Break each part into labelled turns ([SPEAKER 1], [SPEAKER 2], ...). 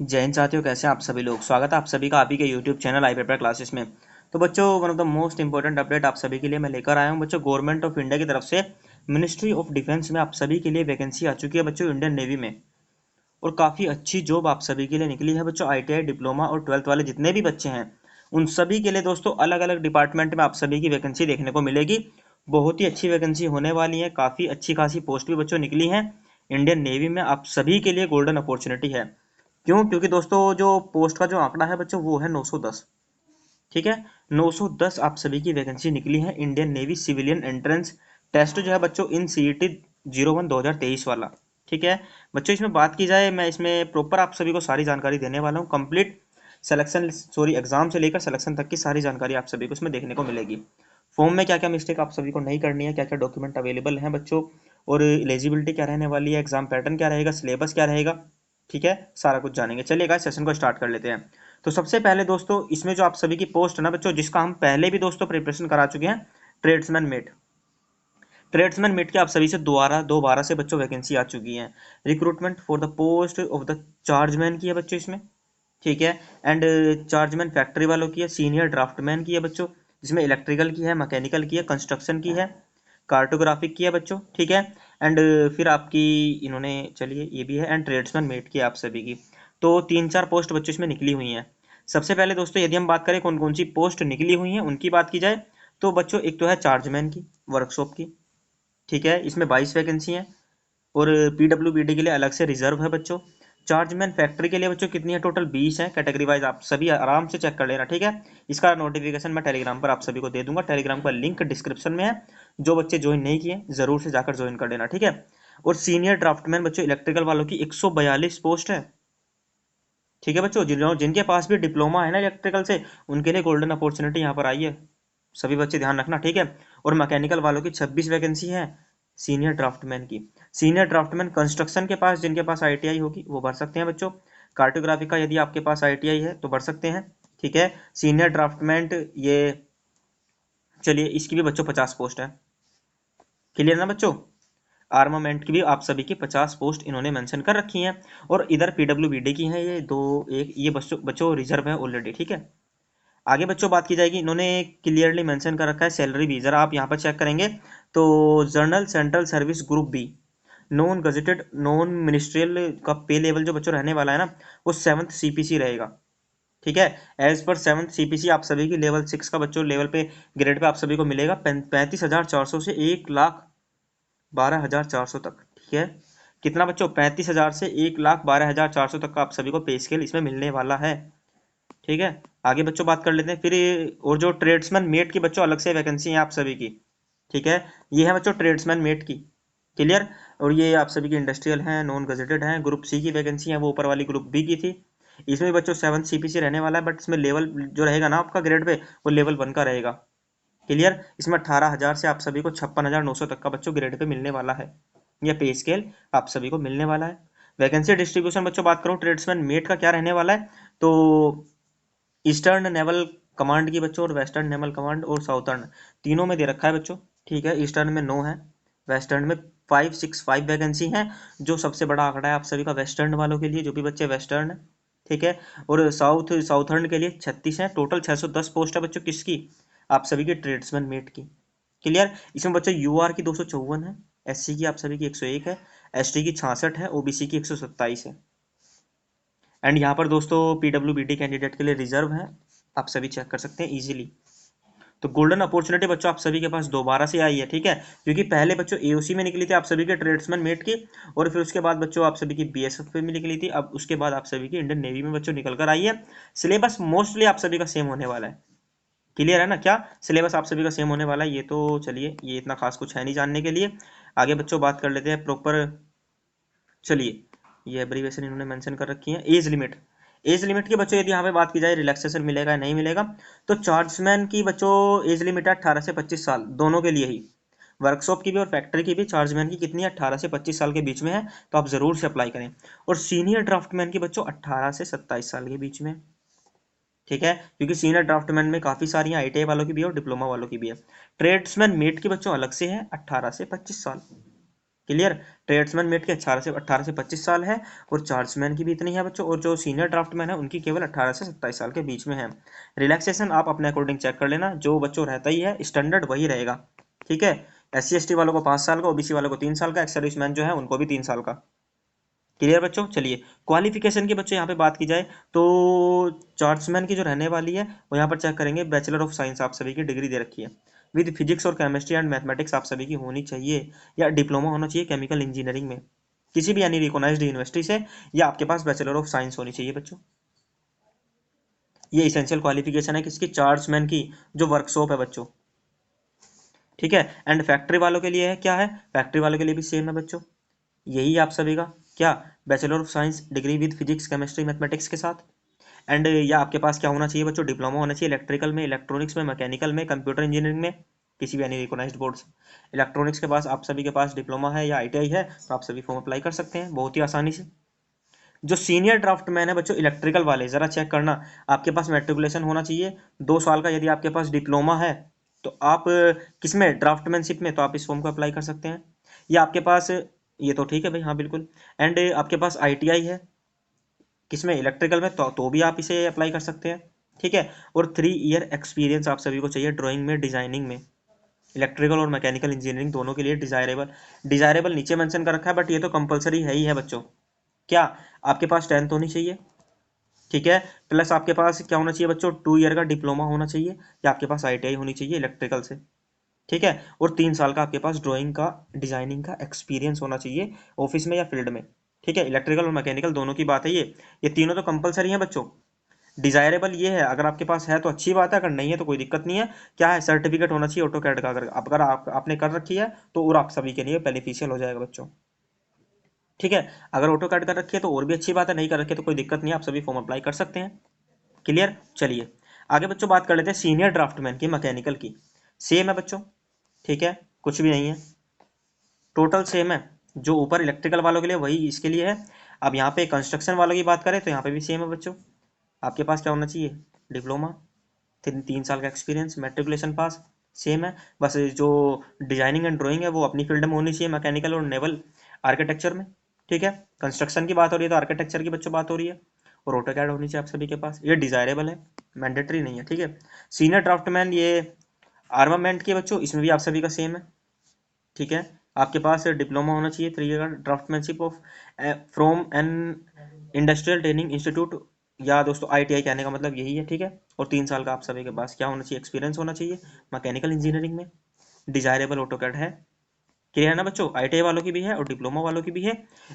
[SPEAKER 1] जय हिंद साथियों, कैसे हैं आप सभी लोग। स्वागत है आप सभी का आप ही के यूट्यूब चैनल आई पेपर क्लासेस में। तो बच्चों, one of the most important update आप सभी के लिए मैं लेकर आया हूं। बच्चों, गवर्नमेंट ऑफ इंडिया की तरफ से मिनिस्ट्री ऑफ डिफेंस में आप सभी के लिए वैकेंसी आ चुकी है बच्चों, इंडियन नेवी में। और काफ़ी अच्छी जॉब आप सभी के लिए निकली है बच्चों। ITI डिप्लोमा और 12th वाले जितने भी बच्चे हैं उन सभी के लिए दोस्तों अलग अलग डिपार्टमेंट में आप सभी की वैकेंसी देखने को मिलेगी। बहुत ही अच्छी वैकेंसी होने वाली है, काफ़ी अच्छी खासी पोस्ट भी बच्चों निकली हैं इंडियन नेवी में। आप सभी के लिए गोल्डन अपॉर्चुनिटी है। क्यों? क्योंकि दोस्तों जो पोस्ट का जो आंकड़ा है बच्चों वो है 910। ठीक है, 910 आप सभी की वैकेंसी निकली है Indian navy civilian entrance test जो है बच्चों इन CET 01 2023 वाला। ठीक है बच्चों, इसमें बात की जाए, मैं इसमें प्रॉपर आप सभी को सारी जानकारी देने वाला हूँ। कंप्लीट सिलेक्शन सॉरी एग्जाम से लेकर सिलेक्शन तक की सारी जानकारी आप सभी को इसमें देखने को मिलेगी। फॉर्म में क्या क्या मिस्टेक आप सभी को नहीं करनी है, क्या क्या डॉक्यूमेंट अवेलेबल हैं बच्चों, और एलिजिबिलिटी क्या रहने वाली है, एग्जाम पैटर्न क्या रहेगा, सिलेबस क्या रहेगा। ठीक है, सारा कुछ जानेंगे। चलिए गाइस, सेशन को स्टार्ट कर लेते हैं। तो सबसे पहले दोस्तों, इसमें जो आप सभी की पोस्ट है ना बच्चों, जिसका हम पहले भी दोस्तों प्रिपरेशन करा चुके हैं, ट्रेड्समैन मेट। ट्रेड्समैन मेट की आप सभी से दोबारा से बच्चों वैकेंसी आ चुकी है। Recruitment for the post of the chargeman की है बच्चों इसमें। ठीक है, एंड चार्जमैन फैक्ट्री वालों की है, सीनियर ड्राफ्टमैन की है बच्चों, जिसमें इलेक्ट्रिकल की है, मैकेनिकल की है, कंस्ट्रक्शन की है, कार्टोग्राफिक की है बच्चों। ठीक है, एंड फिर आपकी इन्होंने, चलिए ये भी है, एंड ट्रेड्समैन मेट की है आप सभी की। तो 3-4 पोस्ट बच्चों इसमें निकली हुई हैं। सबसे पहले दोस्तों, यदि हम बात करें कौन कौन सी पोस्ट निकली हुई हैं उनकी बात की जाए, तो बच्चों एक तो है चार्जमैन की, वर्कशॉप की। ठीक है, इसमें 22 वैकेंसी हैं। और PWBD के लिए अलग से रिजर्व है बच्चों। चार्जमैन फैक्ट्री के लिए बच्चों कितनी है, टोटल 20 है। कैटेगरी वाइज आप सभी आराम से चेक कर लेना। ठीक है, इसका नोटिफिकेशन मैं टेलीग्राम पर आप सभी को दे दूंगा। टेलीग्राम का लिंक डिस्क्रिप्शन में है। जो बच्चे ज्वाइन नहीं किए जरूर से जाकर ज्वाइन कर लेना। ठीक है, और सीनियर ड्राफ्टमैन बच्चों इलेक्ट्रिकल वालों की 142 पोस्ट है। ठीक है बच्चों, जिनके पास भी डिप्लोमा है ना इलेक्ट्रिकल से, उनके लिए गोल्डन अपॉर्चुनिटी यहाँ पर आई है। सभी बच्चे ध्यान रखना। ठीक है, और मैकेनिकल वालों की 26 वैकेंसी है सीनियर ड्राफ्टमैन की। सीनियर ड्राफ्टमैन कंस्ट्रक्शन के पास जिनके पास ITI होगी वो भर सकते हैं बच्चों। कार्टोग्राफी का यदि आपके पास ITI है तो भर सकते हैं। ठीक है, सीनियर ड्राफ्टमैन ये, चलिए इसकी भी बच्चों 50 पोस्ट है। क्लियर ना बच्चों? आर्मामेंट की भी आप सभी की 50 पोस्ट इन्होंने मेंशन कर रखी हैं। और इधर PWBD की है ये दो, एक ये बच्चों बच्चों रिजर्व है ऑलरेडी। ठीक है, आगे बच्चों बात की जाएगी, इन्होंने क्लियरली मेंशन कर रखा है सैलरी भी, जरा आप यहाँ पर चेक करेंगे तो general central service group B, non gazetted non ministerial का पे लेवल जो बच्चों रहने वाला है ना, वो 7th CPC रहेगा। ठीक है, एज पर 7th CPC आप सभी की लेवल 6 का बच्चों लेवल पे ग्रेड पे आप सभी को मिलेगा 35,400 से 1,12,400 तक। ठीक है, कितना बच्चों, 35,000 से 1,12,400 तक का आप सभी को पे स्केल इसमें मिलने वाला है। ठीक है, आगे बच्चों बात कर लेते हैं फिर और जो ट्रेड्समैन मेट की बच्चों अलग से वैकेंसी है आप सभी की। ठीक है, ये है बच्चों ट्रेड्समैन मेट की। क्लियर? और ये आप सभी की इंडस्ट्रियल हैं, नॉन गजेटेड हैं। ग्रुप सी की वैकेंसी है, वो ऊपर वाली ग्रुप बी की थी। इसमें बच्चों 7th CPC रहने वाला है, बट इसमें लेवल जो रहेगा ना आपका ग्रेड पे, वो लेवल 1 का रहेगा। क्लियर? इसमें 18,000 से आप सभी को 56,900 तक का बच्चों ग्रेड पे मिलने वाला है। यह पे स्केल आप सभी को मिलने वाला है। वैकेंसी डिस्ट्रीब्यूशन बच्चों बात करूं ट्रेड्समैन मेट का क्या रहने वाला है, तो ईस्टर्न नेवल कमांड की बच्चों, और वेस्टर्न नेवल कमांड और साउथर्न, तीनों में दे रखा है बच्चों। ठीक है, ईस्टर्न में 9 है, वेस्टर्न में 565 वैकेंसी है। जो सबसे बड़ा आंकड़ा है आप सभी का वेस्टर्न वालों के लिए, जो भी बच्चे वेस्टर्न है। ठीक है, और साउथर्न के लिए 36 है। टोटल 610 पोस्ट है बच्चों किसकी, आप सभी के ट्रेड्समैन मेट की। क्लियर? इसमें बच्चों UR की 254 है, SC की आप सभी की 101 है, ST की 66 है, OBC की 127 है। एंड यहाँ पर दोस्तों PWBD कैंडिडेट के लिए रिजर्व है, आप सभी चेक कर सकते हैं इजीली। तो गोल्डन अपॉर्चुनिटी बच्चों आप सभी के पास दोबारा से आई है। ठीक है, क्योंकि पहले बच्चों AOC में निकली थी आप सभी के ट्रेड्समैन मेट की, और फिर उसके बाद बच्चों आप सभी की BSF में निकली थी। अब उसके बाद आप सभी की इंडियन नेवी में बच्चों निकल कर आई है। सिलेबस मोस्टली आप सभी का सेम होने वाला है। क्लियर है ना? क्या सिलेबस आप सभी का सेम होने वाला है, ये तो चलिए ये इतना खास कुछ है नहीं जानने के लिए। आगे बच्चों बात कर लेते हैं प्रॉपर। चलिए, ये एब्रीवेशन इन्होंने मेंशन कर रखी है। एज लिमिट, एज लिमिट की बच्चों यदि यहाँ पे बात की जाए, रिलैक्सेशन मिलेगा या नहीं मिलेगा, तो चार्जमैन की बच्चों एज लिमिट है 18 से 25 साल दोनों के लिए ही। वर्कशॉप की भी और फैक्ट्री की भी चार्जमैन की कितनी है, 18 से 25 साल के बीच में है। तो आप जरूर से अप्लाई करें। और सीनियर ड्राफ्टमैन की बच्चों 18 से 27 साल के बीच में। ठीक है, क्योंकि सीनियर ड्राफ्टमैन में काफी सारी ITI वालों की भी है और डिप्लोमा वालों की भी है। ट्रेड्समैन मेट की बच्चों अलग से है, 18 से 25 साल। क्लियर। ट्रेड्समैन मेट के 18 से 25 साल है और चार्जमैन की भी इतनी है बच्चों, और जो सीनियर ड्राफ्टमैन है उनकी केवल 18 से 27 साल के बीच में है। रिलैक्सेशन आप अपने अकॉर्डिंग चेक कर लेना, जो बच्चों रहता ही है स्टैंडर्ड वही रहेगा, ठीक है। SC ST वालों को 5 साल का, OBC वालों को 3 साल का, एक्स सर्विसमैन जो है उनको भी 3 साल का। क्लियर बच्चों। चलिए क्वालिफिकेशन की बच्चों यहाँ पे बात की जाए तो चार्ट्समैन की जो रहने वाली है वो यहाँ पर चेक करेंगे, बैचलर ऑफ साइंस आप सभी की डिग्री दे रखी है विद फिजिक्स और केमिस्ट्री एंड मैथमेटिक्स आप सभी की होनी चाहिए, या डिप्लोमा होना चाहिए केमिकल इंजीनियरिंग में किसी भी यानी रिकॉग्नाइज्ड यूनिवर्सिटी से, या आपके पास बैचलर ऑफ साइंस होनी चाहिए बच्चों। ये इसेंशियल क्वालिफिकेशन है किसकी, चार्ट्समैन की, जो वर्कशॉप है बच्चों, ठीक है। एंड फैक्ट्री वालों के लिए है क्या है, फैक्ट्री वालों के लिए भी सेम है बच्चों, यही आप सभी का क्या, bachelor of science degree with physics chemistry mathematics के साथ। एंड या आपके पास क्या होना चाहिए बच्चों, डिप्लोमा होना चाहिए इलेक्ट्रिकल में, इलेक्ट्रॉनिक्स में, मैकेनिकल में, कंप्यूटर इंजीनियरिंग में, किसी भी यानी रिकॉग्नाइज्ड बोर्ड से। इलेक्ट्रॉनिक्स के पास आप सभी के पास डिप्लोमा है या ITI है तो आप सभी फॉर्म अप्लाई कर सकते हैं बहुत ही आसानी से। जो सीनियर ड्राफ्टमैन है बच्चों इलेक्ट्रिकल वाले, जरा चेक करना, आपके पास मेट्रिकुलेशन होना चाहिए 2 साल का, यदि आपके पास डिप्लोमा है तो आप किसमें, ड्राफ्टमैनशिप में, तो आप इस फॉर्म को अप्लाई कर सकते हैं। या आपके पास, ये तो ठीक है भाई, हाँ बिल्कुल। एंड आपके पास ITI है किसमें, इलेक्ट्रिकल में, तो भी आप इसे अप्लाई कर सकते हैं, ठीक है। और 3 ईयर एक्सपीरियंस आप सभी को चाहिए ड्राइंग में, डिजाइनिंग में, इलेक्ट्रिकल और मैकेनिकल इंजीनियरिंग दोनों के लिए डिजायरेबल, डिजायरेबल नीचे मेंशन कर रखा है बट ये तो कंपलसरी है ही है बच्चों। क्या, आपके पास 10th होनी चाहिए, ठीक है, प्लस आपके पास क्या होना चाहिए बच्चों, 2 ईयर का डिप्लोमा होना चाहिए, या आपके पास ITI होनी चाहिए इलेक्ट्रिकल से, ठीक है। और 3 साल का आपके पास ड्राइंग का, डिजाइनिंग का एक्सपीरियंस होना चाहिए ऑफिस में या फील्ड में, ठीक है। इलेक्ट्रिकल और मैकेनिकल दोनों की बात है ये तीनों तो कंपलसरी है बच्चों। डिजायरेबल ये है, अगर आपके पास है तो अच्छी बात है, अगर नहीं है तो कोई दिक्कत नहीं है। क्या है, सर्टिफिकेट होना चाहिए ऑटोकैड का, अगर आपने कर रखी है तो और आप सभी के लिए बेनिफिशियल हो जाएगा बच्चों, ठीक है। अगर ऑटोकैड कर रखी है तो और भी अच्छी बात है, नहीं कर रखी है तो कोई दिक्कत नहीं है, आप सभी फॉर्म अप्लाई कर सकते हैं। क्लियर। चलिए आगे बच्चों बात कर लेते हैं सीनियर ड्राफ्टमैन की मैकेनिकल की। सेम है बच्चों, ठीक है, कुछ भी नहीं है, टोटल सेम है। जो ऊपर इलेक्ट्रिकल वालों के लिए वही इसके लिए है। अब यहाँ पे कंस्ट्रक्शन वालों की बात करें तो यहाँ पे भी सेम है बच्चों। आपके पास क्या होना चाहिए, डिप्लोमा, 3 साल का एक्सपीरियंस, मेट्रिकुलेशन पास, सेम है। बस जो डिजाइनिंग एंड ड्राइंग है वो अपनी फील्ड में होनी चाहिए, मैकेनिकल और नेवल आर्किटेक्चर में, ठीक है। कंस्ट्रक्शन की बात हो रही है तो आर्किटेक्चर की बच्चों बात हो रही है, और ऑटोकैड होनी चाहिए आप सभी के पास, ये डिजायरेबल है, मैंडेटरी नहीं है, ठीक है। सीनियर ड्राफ्टमैन ये आर्मामेंट के बच्चों, इसमें भी आप सभी का सेम है, ठीक है। आपके पास डिप्लोमा होना चाहिए 3 year draftsmanship of from an industrial training institute, या दोस्तों ITI कहने का मतलब यही है, ठीक है। और 3 साल का आप सभी के पास क्या होना चाहिए, एक्सपीरियंस होना चाहिए मैकेनिकल इंजीनियरिंग में, डिजायरेबल ऑटोकैड है। क्लियर है ना बच्चों, ITI वालों की भी है और डिप्लोमा वालों की भी है,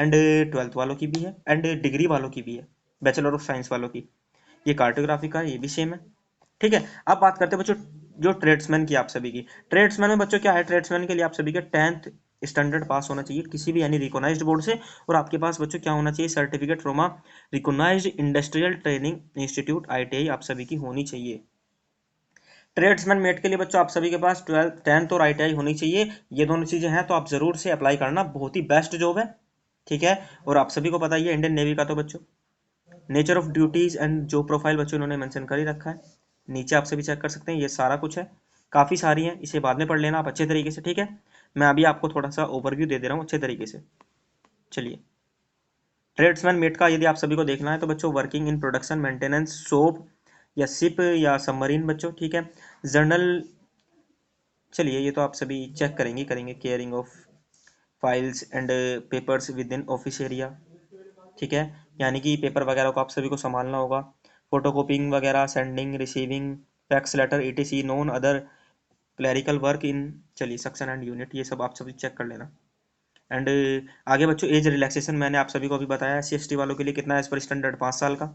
[SPEAKER 1] एंड 12th वालों की भी है, एंड डिग्री वालों की भी है, बैचलर ऑफ साइंस वालों की। ये कार्टोग्राफी का ये भी सेम है, ठीक है। अब बात करते हैं बच्चों जो ट्रेड्समैन की आप सभी की। ट्रेड्समैन में बच्चों क्या है, ट्रेड्समैन के लिए आप सभी के 10th स्टैंडर्ड पास होना चाहिए किसी भी यानी रिकॉग्नाइज्ड बोर्ड से, और आपके पास बच्चों क्या होना चाहिए, certificate from a recognised industrial training institute ITI आप सभी की होनी चाहिए। ट्रेड्समैन मेट के लिए बच्चों आप सभी के पास 12th 10th और ITI होनी चाहिए, ये दोनों चीजें हैं तो आप जरूर से अप्लाई करना, बहुत ही बेस्ट जॉब है, ठीक है। और आप सभी को पता ही है इंडियन नेवी का तो बच्चों nature of duties and job profile बच्चों इन्होंने मेंशन कर ही रखा है, नीचे आप सभी चेक कर सकते हैं, ये सारा कुछ है, काफ़ी सारी है, इसे बाद में पढ़ लेना आप अच्छे तरीके से, ठीक है। मैं अभी आपको थोड़ा सा ओवरव्यू दे दे रहा हूँ अच्छे तरीके से। चलिए ट्रेड्समैन मेट का यदि आप सभी को देखना है तो बच्चों working in production maintenance shop या शिप या सबमरीन बच्चों, ठीक है। जर्नल, चलिए ये तो आप सभी चेक करेंगे करेंगे, caring of files and papers with in office area, ठीक है, यानी कि पेपर वगैरह को आप सभी को संभालना होगा, फोटोकॉपिंग वगैरह, sending receiving fax letter ETC non other clerical work in, चलिए सेक्शन एंड यूनिट, ये सब आप सभी चेक कर लेना। एंड आगे बच्चों एज रिलैक्सेशन मैंने आप सभी को अभी बताया, SC ST वालों के लिए कितना है एज पर स्टैंडर्ड, 5 साल का,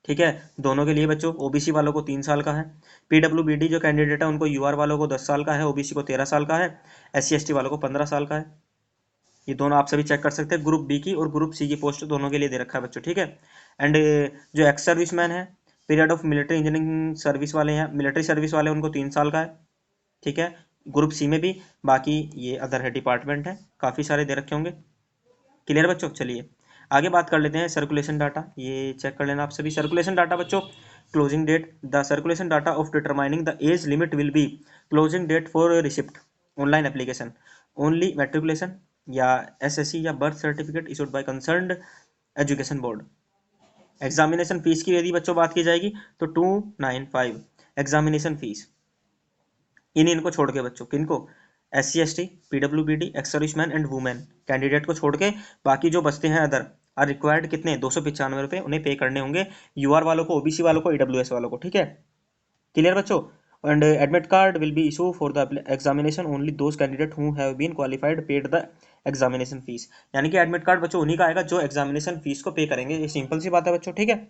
[SPEAKER 1] ठीक है, दोनों के लिए बच्चों। OBC वालों को 3 साल का है, PWBD जो कैंडिडेट है उनको UR वालों को 10 साल का है, OBC को 13 साल का है, SC ST वालों को 15 साल का है। ये दोनों आप सभी चेक कर सकते हैं, ग्रुप B की और ग्रुप C की पोस्ट दोनों के लिए दे रखा है बच्चों, ठीक है। एंड जो एक्स सर्विसमैन है, period of military engineering service वाले हैं, मिलिट्री सर्विस वाले उनको 3 साल का है, ठीक है, ग्रुप C में भी। बाकी ये अदर है डिपार्टमेंट है, काफ़ी सारे दे रखे होंगे। क्लियर बच्चों। चलिए आगे बात कर लेते हैं सर्कुलेशन डाटा, ये चेक कर लेना आप सभी। सर्कुलेशन डाटा बच्चों closing date, the circulation data of determining the age limit will be closing date for receipt online application, only matriculation या एसएससी या birth certificate issued by concerned education board. Examination fees की यदि बच्चों बात की जाएगी तो 295 एग्जामिनेशन फीस। इनको छोड़ के बच्चों, किनको, SC ST PWBD ex serviceman and women candidate को छोड़ के बाकी जो बचते हैं अदर आर रिक्वायर्ड कितने 295 रुपये उन्हें पे करने होंगे, यूआर वालों को, ओबीसी वालों को, ईडब्ल्यूएस वालों को। ठीक है, क्लियर बच्चों। And admit card will be issue for the examination only those candidate who have been qualified paid the examination fees. यानी कि एडमिट कार्ड बच्चों उन्हीं का आएगा जो एग्जामिनेशन फीस को पे करेंगे। ये सिंपल सी बात है बच्चों। ठीक है,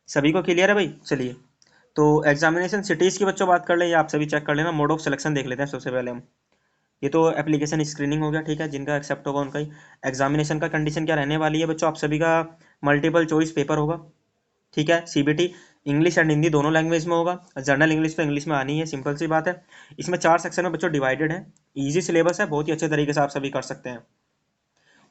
[SPEAKER 1] सभी को क्लियर है भाई। चलिए, तो एग्जामिनेशन सिटीज की बच्चों बात कर लें या आप सभी चेक कर लेना। मोड ऑफ सिलेक्शन देख लेते हैं सबसे पहले हम। ये तो एप्लीकेशन स्क्रीनिंग हो गया। ठीक है, जिनका एक्सेप्ट होगा उनका ही। एग्जामिनेशन का कंडीशन क्या रहने वाली है बच्चों, आप सभी का मल्टीपल चॉइस पेपर होगा। ठीक है, सीबीटी इंग्लिश एंड हिंदी दोनों लैंग्वेज में होगा। जनरल इंग्लिश तो इंग्लिश में आनी है, सिंपल सी बात है। इसमें 4 सेक्शन में बच्चों डिवाइडेड है। इजी सिलेबस है, बहुत ही अच्छे तरीके से आप सभी कर सकते हैं।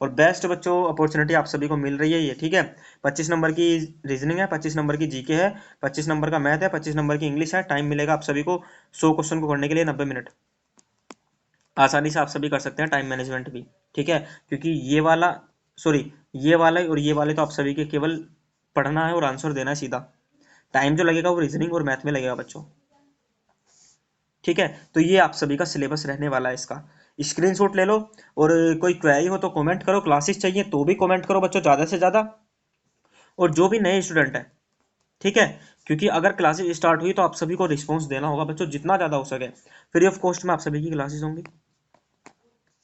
[SPEAKER 1] और बेस्ट बच्चों अपॉर्चुनिटी आप सभी को मिल रही है ये। ठीक है, 25 नंबर की रीजनिंग है, 25 नंबर की जीके है, 25 नंबर का मैथ है, 25 नंबर की इंग्लिश है। टाइम मिलेगा आप सभी को 100 क्वेश्चन को करने के लिए 90 मिनट। आसानी से आप सभी कर सकते हैं, टाइम मैनेजमेंट भी। ठीक है, क्योंकि ये वाला, सॉरी, ये वाला और ये वाले तो आप सभी के केवल पढ़ना है और आंसर देना है सीधा। टाइम जो लगेगा वो रीजनिंग और मैथ में लगेगा बच्चों। ठीक है, तो ये आप सभी का सिलेबस रहने वाला है। इसका स्क्रीनशॉट ले लो और कोई क्वेरी हो तो कमेंट करो। क्लासेस चाहिए तो भी कमेंट करो बच्चों, ज़्यादा से ज़्यादा। और जो भी नए स्टूडेंट है, ठीक है, क्योंकि अगर क्लासेस स्टार्ट हुई तो आप सभी को रिस्पॉन्स देना होगा बच्चों जितना ज़्यादा हो सके। फ्री ऑफ कॉस्ट में आप सभी की क्लासेस होंगी।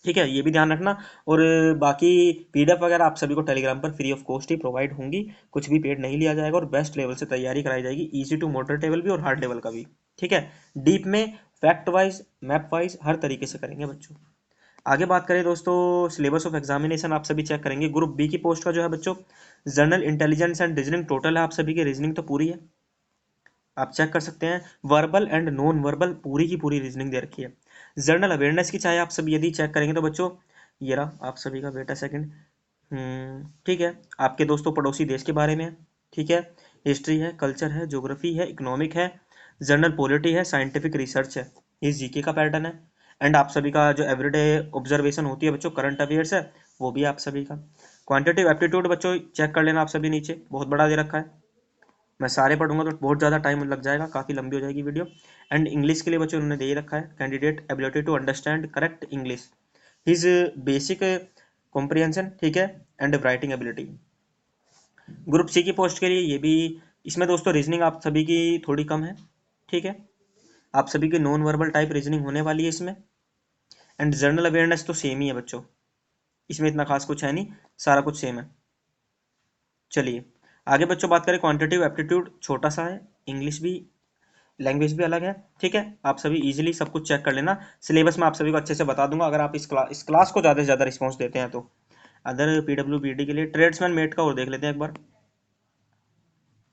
[SPEAKER 1] ठीक है, ये भी ध्यान रखना। और बाकी पीडीएफ वगैरह आप सभी को टेलीग्राम पर free of cost he provide होंगी। कुछ भी पेड नहीं लिया जाएगा और बेस्ट लेवल से तैयारी कराई जाएगी, इजी टू मॉडरेट लेवल भी और हार्ड लेवल का भी। ठीक है, डीप में, फैक्ट वाइज, मैप वाइज हर तरीके से करेंगे बच्चों। आगे बात करें दोस्तों, सिलेबस ऑफ एग्जामिनेशन आप सभी चेक करेंगे। ग्रुप बी की पोस्ट का जो है बच्चों, general intelligence and reasoning total है आप सभी की। रीजनिंग तो पूरी है, आप चेक कर सकते हैं। वर्बल एंड नॉन वर्बल पूरी की पूरी रीजनिंग दे रखी है। जनरल अवेयरनेस की चाहे आप सभी यदि चेक करेंगे तो बच्चों, ये रहा आप सभी का, बेटा सेकंड। ठीक है, आपके दोस्तों पड़ोसी देश के बारे में है। ठीक है, हिस्ट्री है, कल्चर है, ज्योग्राफी है, इकोनॉमिक है, जनरल पॉलिटी है, साइंटिफिक रिसर्च है। ये जीके का पैटर्न है। एंड आप सभी का जो एवरीडे ऑब्जर्वेशन होती है बच्चों, करंट अफेयर्स है, वो भी आप सभी का। क्वांटिटेटिव एप्टीट्यूड बच्चों चेक कर लेना आप सभी, नीचे बहुत बड़ा दे रखा है। मैं सारे पढ़ूंगा तो बहुत ज़्यादा टाइम लग जाएगा, काफ़ी लंबी हो जाएगी वीडियो। एंड इंग्लिश के लिए बच्चों उन्होंने दे ही रखा है, candidate ability to understand correct English, his basic comprehension. ठीक है, and writing ability. Group C की पोस्ट के लिए ये भी, इसमें दोस्तों रीजनिंग आप सभी की थोड़ी कम है। ठीक है, आप सभी की नॉन वर्बल टाइप रीजनिंग होने वाली है इसमें। एंड जनरल अवेयरनेस तो सेम ही है बच्चों, इसमें इतना खास कुछ है नहीं, सारा कुछ सेम है। चलिए आगे बच्चों बात करें, क्वांटिटेटिव एप्टीट्यूड छोटा सा है, इंग्लिश भी, लैंग्वेज भी अलग है। ठीक है, आप सभी इजीली सब कुछ चेक कर लेना। सिलेबस में आप सभी को अच्छे से बता दूंगा अगर आप इस क्लास को ज़्यादा से ज़्यादा रिस्पॉन्स देते हैं तो। अदर PWBD के लिए ट्रेड्समैन मेट का और देख लेते हैं एक बार।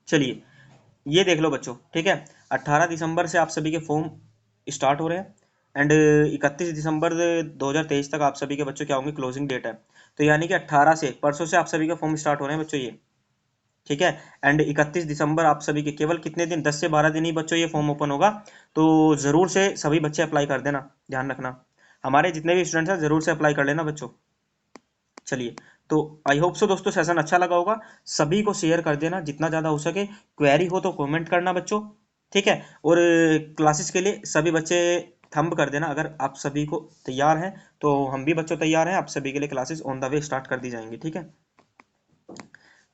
[SPEAKER 1] चलिए ये देख लो बच्चों। ठीक है, 18 दिसंबर से आप सभी के फॉर्म स्टार्ट हो रहे हैं। एंड 31 दिसंबर 2023 तक आप सभी के बच्चों क्या होंगे, क्लोजिंग डेट है। तो यानी कि 18 से, परसों से आप सभी के फॉर्म स्टार्ट हो रहे हैं बच्चों ये। ठीक है, एंड 31 दिसंबर आप सभी के केवल कितने दिन, 10 से 12 दिन ही बच्चों ये फॉर्म ओपन होगा। तो ज़रूर से सभी बच्चे अप्लाई कर देना, ध्यान रखना। हमारे जितने भी स्टूडेंट्स हैं ज़रूर से अप्लाई कर लेना बच्चों। चलिए, तो आई होप सो दोस्तों सेशन अच्छा लगा होगा। सभी को शेयर कर देना जितना ज़्यादा हो सके। क्वेरी हो तो कमेंट करना बच्चों। ठीक है, और क्लासेस के लिए सभी बच्चे थंब कर देना अगर आप सभी को तैयार हैं। तो हम भी बच्चों तैयार हैं, आप सभी के लिए classes on the way start कर दी जाएंगी। ठीक है,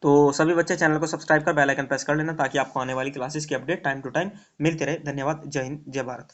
[SPEAKER 1] तो सभी बच्चे चैनल को सब्सक्राइब कर बेल आइकन प्रेस कर लेना ताकि आपको आने वाली क्लासेस की अपडेट टाइम टू टाइम मिलती रहे। धन्यवाद, जय हिंद, जय भारत।